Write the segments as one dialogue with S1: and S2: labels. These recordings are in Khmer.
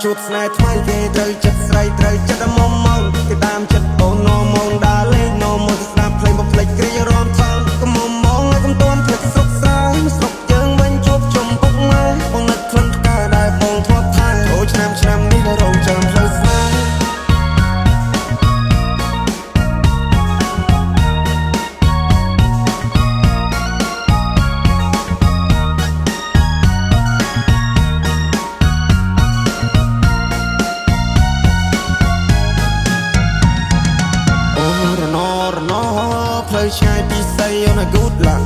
S1: ជួបស្នេហ៍ថ្មីគេត្រូវចិត្តស្រីត្រូវចិត្តមុំមកគេតាមចិត្តអូននោមងដើរលេងនោមស្ដាប់ភ្លេងបំភ្លេចគ្រារំថងកុំមងឲ្យកុំទាន់ភ្លេចស្រុកស្រែស្រុកយើងវិញជួបជុំពុកម៉ែបងនឹកក្លិនផ្កាដែលបងធ្លាប់ថាអូឆ្នាំនេះរងចាំផ្លូវស្នេហ៍ផ្លូវឆ្ងាយពីស័យអូនឲ្យ good luck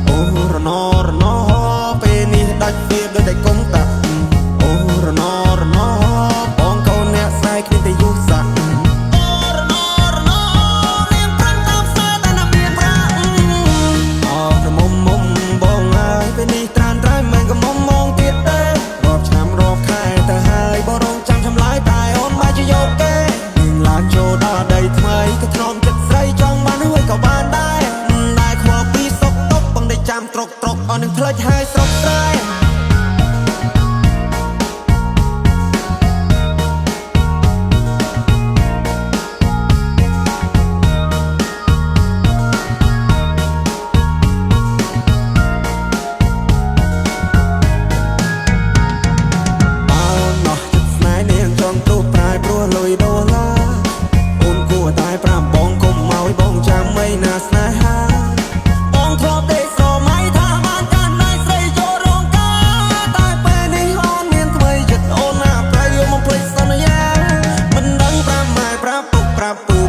S1: អូរណពេលនេះដាច់វាដូចតែកុំតាអូរណបងកូនអ្នកស្នេហ៍គ្នាតែយូរសាក់អូរណរៀងប្រាំតាមផ្សារតែណាមានប្រាក់អូក្រមុំបងហើយពេលនេះត្រានត្រៃមិនក៏មុំមងទៀតទេរាប់ឆ្នាំរាប់ខែទៅហើយបងរងចាំឆ្លើយតែអូនមិនជាយកទេនឹងឡើងចូលដល់ដីថ្មីក៏ធ្នមចិត្តស្រីចង់បានហើយក៏បានដែរខ្វល់ពីសុកតុកបងได้ចាំត្រុកអស់នឹងផ្លេចហើយស្រុកស្រែ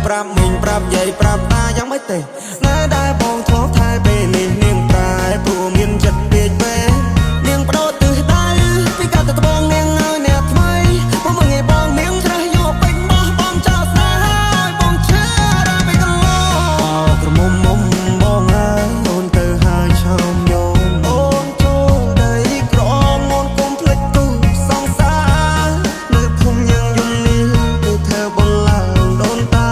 S1: ប្រាប់មីងប្រាប់យាយប្រាប់តាយ៉ាងម៉េចទេណែដែលបងធ្លាប់ថែពេលនេះនាងប្រែព្រោះមានចិត្តពេកពេលនាងបដូរទិសដៅពីកាត់ទៅត្បូងនាងឲ្យអ្នកថ្មីមកមើលងាយបងនាងច្រះយកពេញបោះបងចោលស្នេហ៍ឲ្យបងឈឺដល់ពេលកន្លងអោក្រមុំបងហើយអូនទៅហើយឆោមយោមអូនចូលដីក្រមអូនគុំភ្លេចទូសងសារនៅភូមិយើងយំនេះគឺធ្វើបងឡើងដូនតា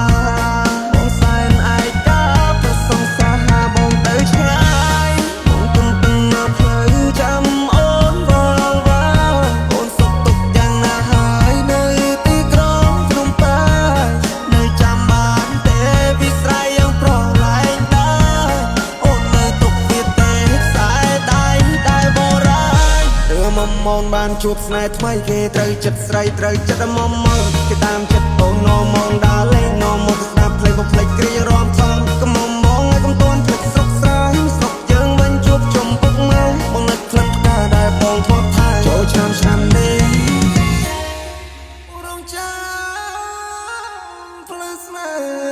S1: មងបានជួបស្នេហ៍ថ្មីគេត្រូវចិត្តស្រីត្រូវចិត្តមុំមកគេតាមចិត្តអូននោមងដើរលេងនោមស្ដាប់ភ្លេងបំភ្លេចគ្រារំថងកុំមងឲ្យកុំទាន់ភ្លេចស្រុកស្រែស្រុកយើងវិញជួបជុំពុកម៉ែបងនឹកក្លិនផ្កាដែលបងធ្លាប់ថាចូលឆ្នាំនេះរងចាំផ្លូវស្នេហ៍